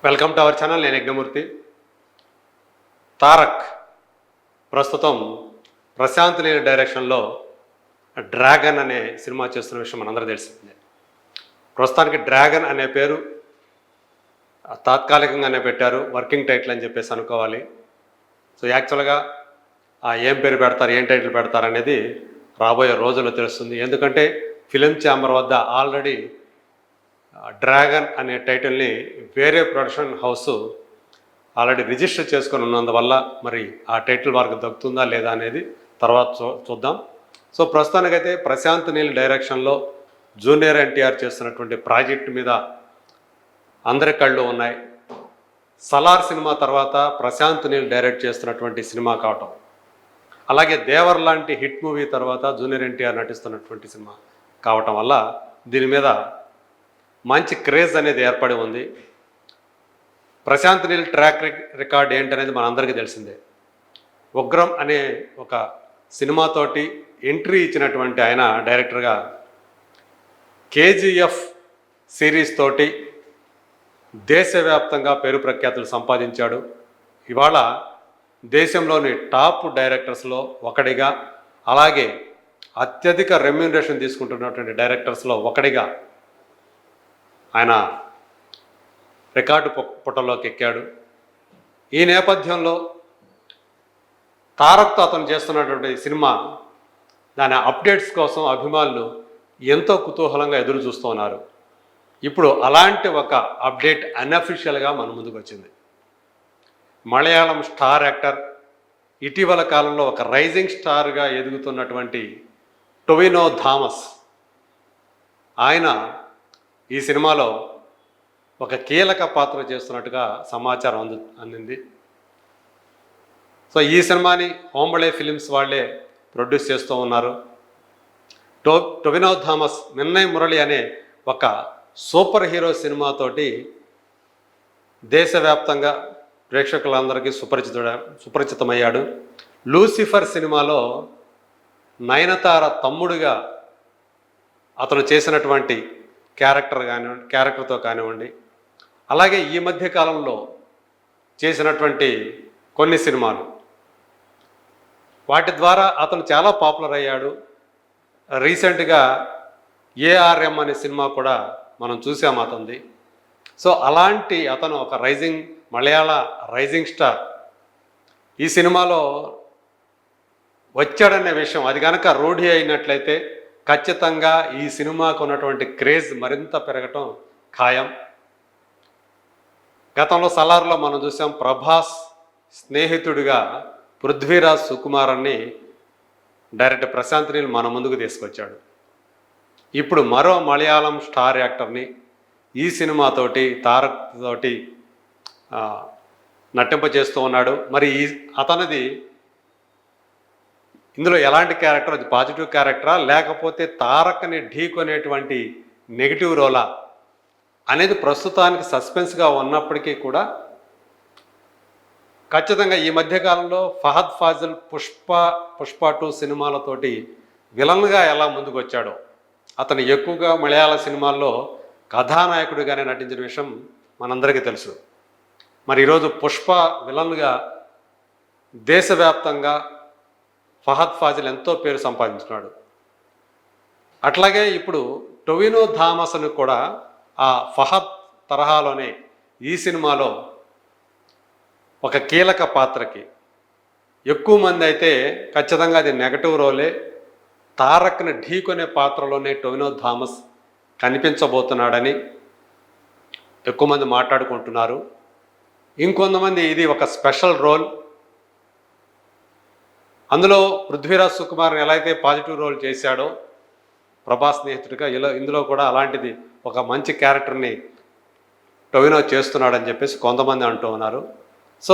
Welcome to our channel. నేను యజ్ఞమూర్తి. తారక్ ప్రస్తుతం ప్రశాంత్ నీల్ డైరెక్షన్లో డ్రాగన్ అనే సినిమా చేస్తున్న విషయం మనందరూ తెలిసిందే. ప్రస్తుతానికి డ్రాగన్ అనే పేరు తాత్కాలికంగానే పెట్టారు, వర్కింగ్ టైటిల్ అని చెప్పేసి అనుకోవాలి. సో యాక్చువల్గా ఏం పేరు పెడతారు, ఏం టైటిల్ పెడతారు అనేది రాబోయే రోజుల్లో తెలుస్తుంది. ఎందుకంటే ఫిలిం ఛాంబర్ వద్ద ఆల్రెడీ డ్రాగన్ అనే టైటిల్ని వేరే ప్రొడక్షన్ హౌస్ ఆల్రెడీ రిజిస్టర్ చేసుకొని ఉన్నందువల్ల మరి ఆ టైటిల్ వారికి దక్కుతుందా లేదా అనేది తర్వాత చూద్దాం. సో ప్రస్తుతానికైతే ప్రశాంత్ నీల్ డైరెక్షన్లో జూనియర్ ఎన్టీఆర్ చేస్తున్నటువంటి ప్రాజెక్ట్ మీద అందరి కళ్ళు ఉన్నాయి. సలార్ సినిమా తర్వాత ప్రశాంత్ నీల్ డైరెక్ట్ చేస్తున్నటువంటి సినిమా కావటం, అలాగే దేవర్ లాంటి హిట్ మూవీ తర్వాత జూనియర్ ఎన్టీఆర్ నటిస్తున్నటువంటి సినిమా కావటం వల్ల దీని మీద మంచి క్రేజ్ అనేది ఏర్పడి ఉంది. ప్రశాంత్ నీల్ ట్రాక్ రికార్డ్ ఏంటనేది మనందరికీ తెలిసిందే. ఉగ్రం అనే ఒక సినిమాతోటి ఎంట్రీ ఇచ్చినటువంటి ఆయన డైరెక్టర్గా కేజీఎఫ్ సిరీస్ తోటి దేశవ్యాప్తంగా పేరు ప్రఖ్యాతులు సంపాదించాడు. ఇవాళ దేశంలోని టాప్ డైరెక్టర్స్లో ఒకటిగా, అలాగే అత్యధిక రెమ్యూనరేషన్ తీసుకుంటున్నటువంటి డైరెక్టర్స్లో ఒకటిగా ఆయన రికార్డు పుటల్లోకి ఎక్కాడు. ఈ నేపథ్యంలో తారక్తో అతను చేస్తున్నటువంటి సినిమా దాని అప్డేట్స్ కోసం అభిమానులు ఎంతో కుతూహలంగా ఎదురు చూస్తూ ఉన్నారు. ఇప్పుడు అలాంటి ఒక అప్డేట్ అన్అఫీషియల్గా మన ముందుకు వచ్చింది. మలయాళం స్టార్ యాక్టర్, ఇటీవల కాలంలో ఒక రైజింగ్ స్టార్గా ఎదుగుతున్నటువంటి టొవినో థామస్, ఆయన ఈ సినిమాలో ఒక కీలక పాత్ర చేస్తున్నట్టుగా సమాచారం అందింది. సో ఈ సినిమాని హోంబళే ఫిలిమ్స్ వాళ్ళే ప్రొడ్యూస్ చేస్తూ ఉన్నారు. టొవినో థామస్ మిన్నయ్ మురళి అనే ఒక సూపర్ హీరో సినిమాతోటి దేశవ్యాప్తంగా ప్రేక్షకులందరికీ సుపరిచితమయ్యాడు. లూసిఫర్ సినిమాలో నయనతార తమ్ముడుగా అతను చేసినటువంటి క్యారెక్టర్తో కానివ్వండి, అలాగే ఈ మధ్య కాలంలో చేసినటువంటి కొన్ని సినిమాలు, వాటి ద్వారా అతను చాలా పాపులర్ అయ్యాడు. రీసెంట్గా ఏఆర్ఎం అనే సినిమా కూడా మనం చూసాము అతనిది. సో అలాంటి అతను ఒక మలయాళ రైజింగ్ స్టార్ ఈ సినిమాలో వచ్చాడనే విషయం అది కనుక రూఢి అయినట్లయితే ఖచ్చితంగా ఈ సినిమాకు ఉన్నటువంటి క్రేజ్ మరింత పెరగటం ఖాయం. గతంలో సలార్లో మనం చూసాం ప్రభాస్ స్నేహితుడిగా పృథ్వీరాజ్ సుకుమారాన్ని డైరెక్టర్ ప్రశాంత్ నీల్ మన ముందుకు తీసుకొచ్చాడు. ఇప్పుడు మరో మలయాళం స్టార్ యాక్టర్ని ఈ సినిమాతోటి తారక్ తోటి నటింపజేస్తూ ఉన్నాడు. మరి అతనిది ఇందులో ఎలాంటి క్యారెక్టర్, అది పాజిటివ్ క్యారెక్టరా లేకపోతే తారక్ని ఢీకొనేటువంటి నెగిటివ్ రోలా అనేది ప్రస్తుతానికి సస్పెన్స్గా ఉన్నప్పటికీ కూడా ఖచ్చితంగా ఈ మధ్యకాలంలో ఫహద్ ఫాజిల్ పుష్ప 2 సినిమాలతోటి విలన్గా ఎలా ముందుకు వచ్చాడో, అతను ఎక్కువగా మలయాళ సినిమాల్లో కథానాయకుడిగానే నటించిన విషయం మనందరికీ తెలుసు. మరి ఈరోజు పుష్ప విలన్గా దేశవ్యాప్తంగా ఫహద్ ఫాజిల్ ఎంతో పేరు సంపాదించున్నాడు. అట్లాగే ఇప్పుడు టొవినో థామస్ను కూడా ఆ ఫహద్ తరహాలోనే ఈ సినిమాలో ఒక కీలక పాత్రకి, ఎక్కువ మంది అయితే ఖచ్చితంగా అది నెగటివ్ రోలే, తారక్ని ఢీకొనే పాత్రలోనే టొవినో థామస్ కనిపించబోతున్నాడని ఎక్కువ మంది మాట్లాడుకుంటున్నారు. ఇంకొంతమంది ఇది ఒక స్పెషల్ రోల్, అందులో పృథ్వీరాజ్ సుకుమార్ని ఎలా అయితే పాజిటివ్ రోల్ చేశాడో ప్రభాస్ స్నేహితుడిగా, ఇందులో కూడా అలాంటిది ఒక మంచి క్యారెక్టర్ని టొవినో చేస్తున్నాడని చెప్పేసి కొంతమంది అంటూ ఉన్నారు. సో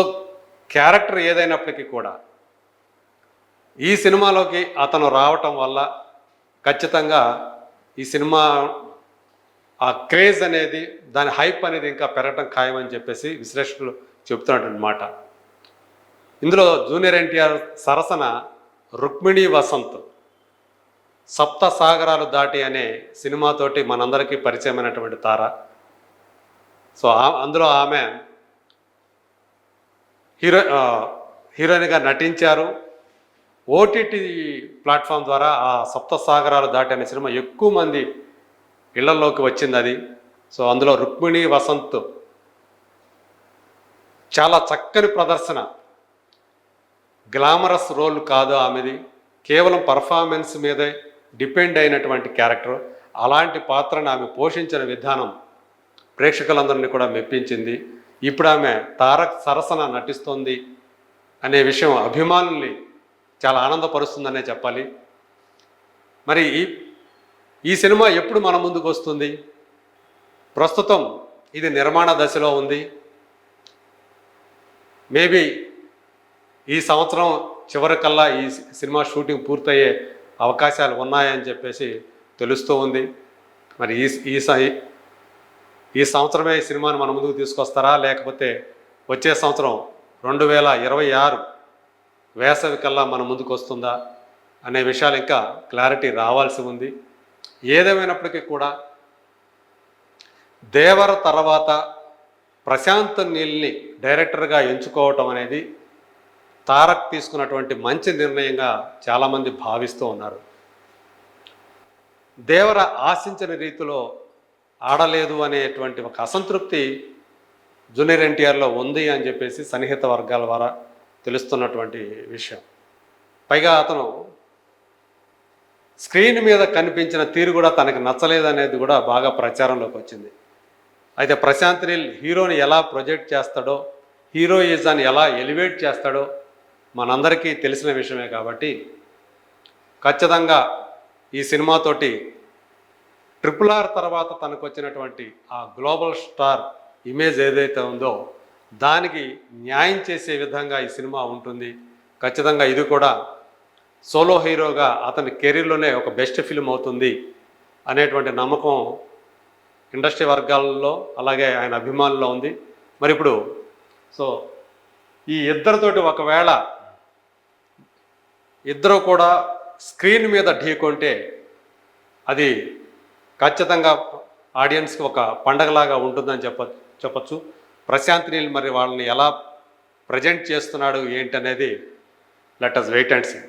క్యారెక్టర్ ఏదైనప్పటికీ కూడా ఈ సినిమాలోకి అతను రావటం వల్ల ఖచ్చితంగా ఈ సినిమా ఆ క్రేజ్ అనేది, దాని హైప్ అనేది ఇంకా పెరగటం ఖాయమని చెప్పేసి విశ్లేషకులు చెప్తున్నమాట. ఇందులో జూనియర్ ఎన్టీఆర్ సరసన రుక్మిణీ వసంత్ సప్త సాగరాలు దాటి అనే సినిమాతోటి మనందరికీ పరిచయమైనటువంటి తార. సో అందులో ఆమె హీరోయిన్గా నటించారు. ఓటీటీ ప్లాట్ఫామ్ ద్వారా ఆ సప్త సాగరాలు దాటి అనే సినిమా ఎక్కువ మంది ఇళ్లలోకి వచ్చింది అది. సో అందులో రుక్మిణి వసంత్ చాలా చక్కని ప్రదర్శన, గ్లామరస్ రోల్ కాదు ఆమెది, కేవలం పర్ఫార్మెన్స్ మీదే డిపెండ్ అయినటువంటి క్యారెక్టర్. అలాంటి పాత్రను ఆమె పోషించిన విధానం ప్రేక్షకులందరినీ కూడా మెప్పించింది. ఇప్పుడు ఆమె తారక్ సరసన నటిస్తోంది అనే విషయం అభిమానుల్ని చాలా ఆనందపరుస్తుందనే చెప్పాలి. మరి ఈ సినిమా ఎప్పుడు మన ముందుకు వస్తుంది? ప్రస్తుతం ఇది నిర్మాణ దశలో ఉంది. మేబీ ఈ సంవత్సరం చివరికల్లా ఈ సినిమా షూటింగ్ పూర్తయ్యే అవకాశాలు ఉన్నాయని చెప్పేసి తెలుస్తూ ఉంది. మరి ఈ సంవత్సరమే ఈ సినిమాను మన ముందుకు తీసుకొస్తారా, లేకపోతే వచ్చే సంవత్సరం 2026 వేసవి కల్లా మన ముందుకు వస్తుందా అనే విషయాలు ఇంకా క్లారిటీ రావాల్సి ఉంది. ఏదేమైనప్పటికీ కూడా దేవర తర్వాత ప్రశాంత్ నీల్ని డైరెక్టర్గా ఎంచుకోవటం అనేది తారక్ తీసుకున్నటువంటి మంచి నిర్ణయంగా చాలామంది భావిస్తూ ఉన్నారు. దేవర ఆశించిన రీతిలో ఆడలేదు అనేటువంటి ఒక అసంతృప్తి జూనియర్ ఎన్టీఆర్లో ఉంది అని చెప్పేసి సన్నిహిత వర్గాల ద్వారా తెలుస్తున్నటువంటి విషయం. పైగా అతను స్క్రీన్ మీద కనిపించిన తీరు కూడా తనకు నచ్చలేదనేది కూడా బాగా ప్రచారంలోకి వచ్చింది. అయితే ప్రశాంత్ నీల్ హీరోని ఎలా ప్రొజెక్ట్ చేస్తాడో, హీరోయిజాన్ని ఎలా ఎలివేట్ చేస్తాడో మనందరికీ తెలిసిన విషయమే. కాబట్టి ఖచ్చితంగా ఈ సినిమాతోటి RRR తర్వాత తనకు వచ్చినటువంటి ఆ గ్లోబల్ స్టార్ ఇమేజ్ ఏదైతే ఉందో దానికి న్యాయం చేసే విధంగా ఈ సినిమా ఉంటుంది. ఖచ్చితంగా ఇది కూడా సోలో హీరోగా అతని కెరీర్లోనే ఒక బెస్ట్ ఫిల్మ్ అవుతుంది అనేటువంటి నమ్మకం ఇండస్ట్రీ వర్గాల్లో అలాగే ఆయన అభిమానుల్లో ఉంది. మరి ఇప్పుడు సో ఈ ఇద్దరితోటి ఒకవేళ ఇద్దరు కూడా స్క్రీన్ మీద ఢీకొంటే అది ఖచ్చితంగా ఆడియన్స్కి ఒక పండగలాగా ఉంటుందని చెప్పచ్చు. ప్రశాంత్ నీల్ మరి వాళ్ళని ఎలా ప్రజెంట్ చేస్తున్నాడు ఏంటనేది let us wait and see.